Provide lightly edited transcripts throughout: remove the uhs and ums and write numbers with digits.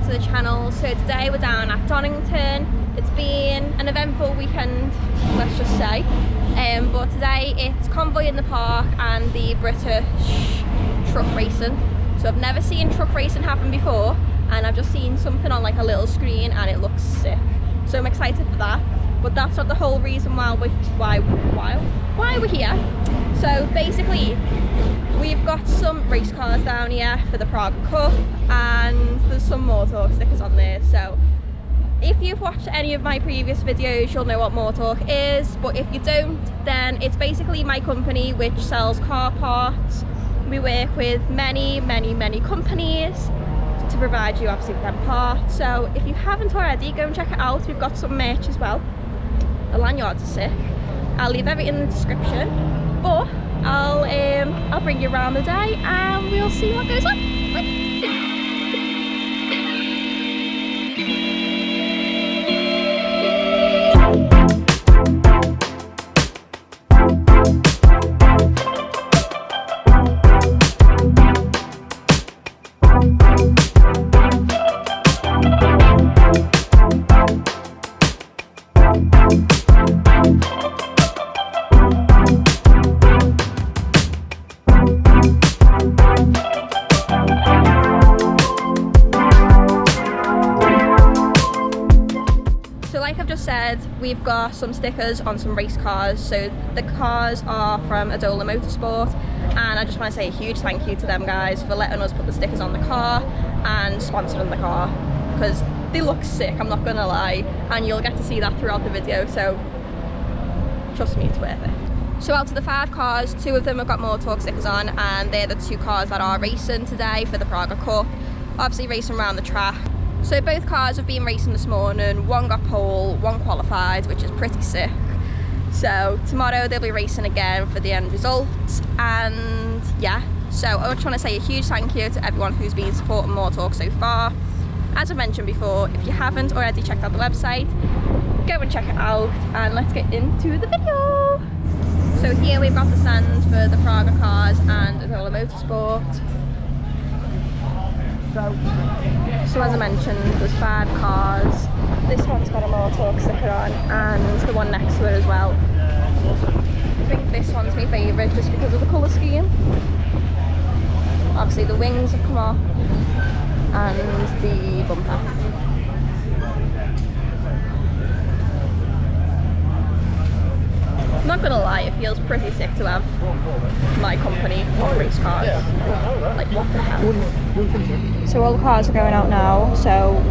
to the channel. So today we're down at Donington. It's been an eventful weekend, let's just say, but today it's convoy in the park and the British truck racing. So I've never seen truck racing happen before, and I've just seen something on like a little screen and it looks sick, so I'm excited for that. But that's not the whole reason why we're here. So basically we've got some race cars down here for the Prague Cup, and there's some Motorsport stickers on there. So if you've watched any of my previous videos, you'll know what Motorsport is, but if you don't, then it's basically my company which sells car parts. We work with many companies to provide you obviously with them parts. So if you haven't already, go and check it out. We've got some merch as well. The lanyards are sick. I'll leave everything in the description, but I'll bring you around the day and we'll see what goes on. Bye. We've got some stickers on some race cars. So the cars are from Idola Motorsport, and I just want to say a huge thank you to them guys for letting us put the stickers on the car and sponsoring the car, because they look sick, I'm not gonna lie, and you'll get to see that throughout the video, so trust me, it's worth it. So out of the 5 cars, 2 of them have got Motorsport stickers on, and they're the 2 cars that are racing today for the Prague Cup, obviously racing around the track. So both cars have been racing this morning. One got pole, one qualified, which is pretty sick. So tomorrow they'll be racing again for the end results. And yeah, so I just want to say a huge thank you to everyone who's been supporting Motorsport so far. As I mentioned before, if you haven't already checked out the website, go and check it out, and let's get into the video. So here we've got the stand for the Prague cars and Idola Motorsport. So as I mentioned, there's 5 cars. This one's got a Motorsport sticker on, and the one next to it as well. I think this one's my favourite just because of the colour scheme. Obviously the wings have come off and the bumper. I'm not gonna lie, it feels pretty sick to have my company on race cars. Like, what the hell? So all the cars are going out now, so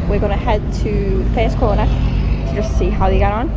we're gonna head to the first corner to just see how they get on.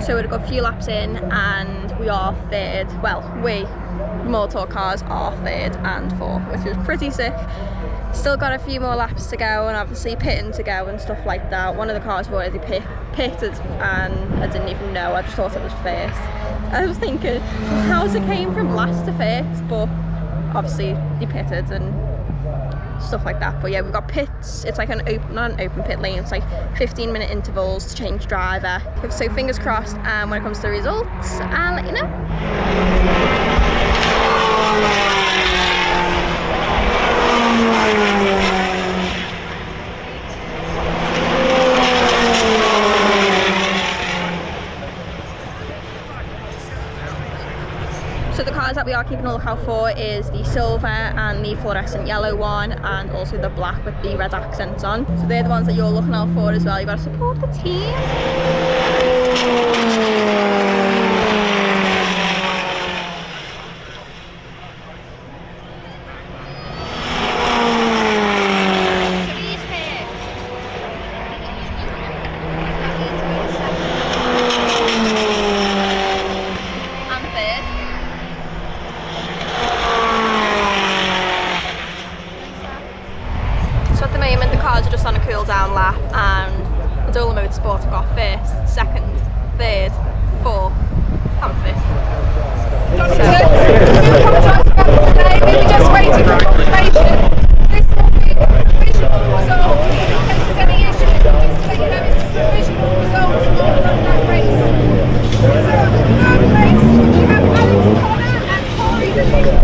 So we'd got a few laps in and we we are third. Well, we motor cars are third and fourth, which is pretty sick. Still got a few more laps to go and obviously pitting to go and stuff like that. One of the cars have already pitted and I didn't even know, I just thought it was first. I was thinking, how's it came from last to first? But obviously they pitted and stuff like that. But yeah, we've got pits. It's like not an open pit lane, it's like 15-minute intervals to change driver. So fingers crossed when it comes to the results, I'll let you know. So the cars that we are keeping a lookout for is the silver and the fluorescent yellow one, and also the black with the red accents on. So they're the ones that you're looking out for as well. You've got to support the team. On a cool down lap, and idola motorsport got first, second, third, fourth and fifth. Today we were just waiting for confirmation. This will be provisional results. In case there's any issues, just to let you know it's provisional results for that race. So the third race, we have Alex Connor and Corey Donington.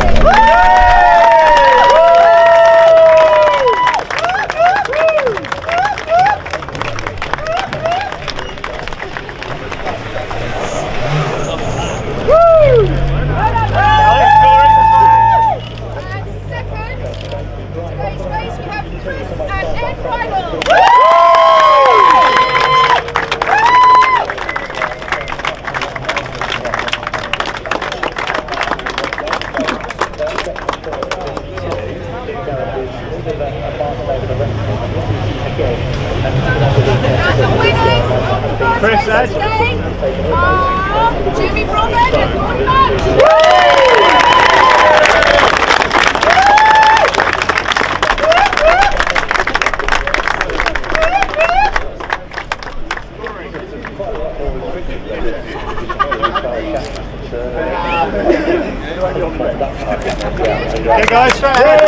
Okay guys, straight ahead.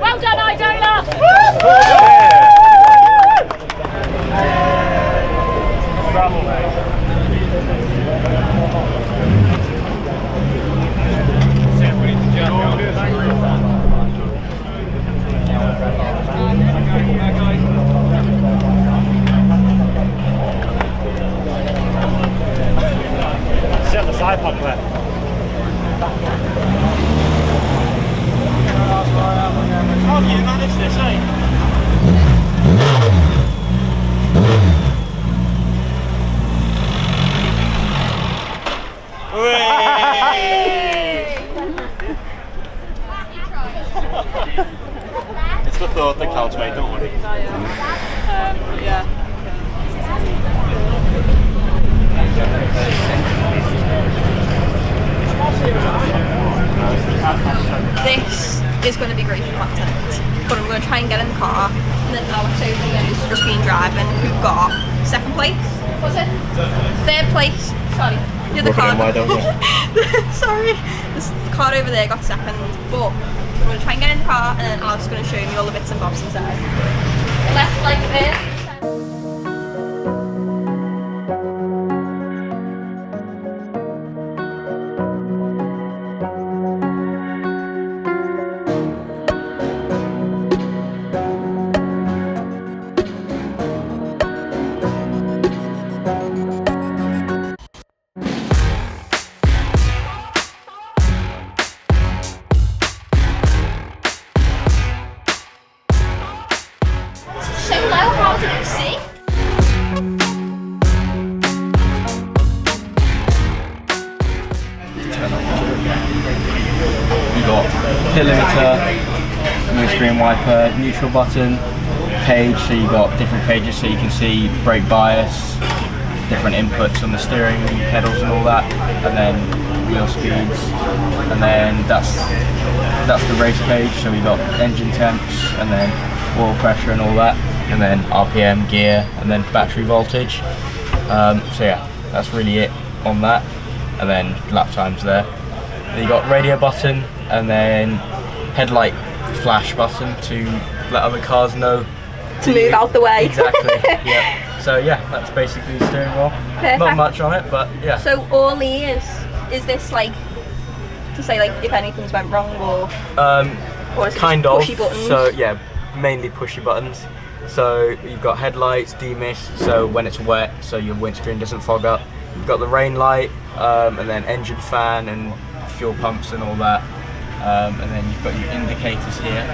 Well done, idola! Bravo, mate. Sit on the side pod there. How do you manage this, eh? It's the thought that counts, mate, don't worry. Yeah. This is going to be great for content, but I'm going to try and get in the car, and then Alex over there who's just been driving, who got second place, was it? Third place, sorry. The other car. Sorry, this car over there got second, but I'm going to try and get in the car, and then Alex is going to show me all the bits and bobs inside. Left like this. Kilometre, windscreen wiper, neutral button, page, so you've got different pages so you can see brake bias, different inputs on the steering pedals and all that, and then wheel speeds, and then that's the race page, so we've got engine temps, and then oil pressure and all that, and then RPM, gear, and then battery voltage. So yeah, that's really it on that, and then lap times there. Then you got radio button, and then headlight flash button to let other cars know to move out the way. Exactly. Yeah. So yeah, that's basically the steering wheel. Perfect. Not much on it, but yeah. So all these, is this like to say like if anything's went wrong, or is it kind just of. pushy buttons? So yeah, mainly pushy buttons. So you've got headlights, demist, so when it's wet, so your windscreen doesn't fog up. You've got the rain light, and then engine fan and fuel pumps and all that. And then you've got your indicators here.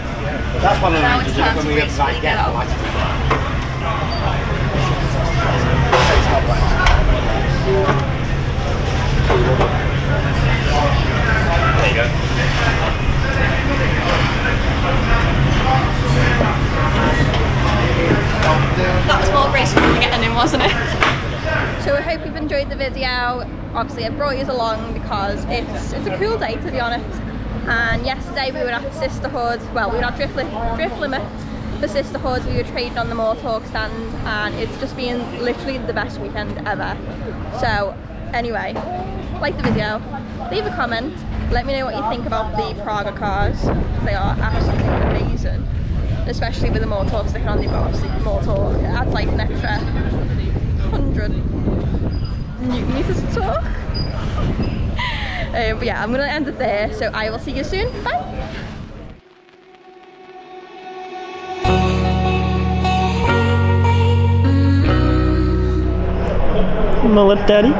That's one of Now the it's reasons time when to we get basically back get out. There you go. That was more graceful than getting in, wasn't it? So I hope you've enjoyed the video. Obviously I brought you along because it's a cool day, to be honest. And yesterday we were at Sisterhood, well we were at Drift Limit for Sisterhood. We were trading on the Motorsport stand, and it's just been literally the best weekend ever. So anyway, like the video, leave a comment, let me know what you think about the Praga cars. They are absolutely amazing, especially with the Motorsport sticker on. They've got obviously Motorsport, it adds like an extra 100 Newton meters of torque. But yeah, I'm gonna end it there, so I will see you soon. Bye. Mullet daddy.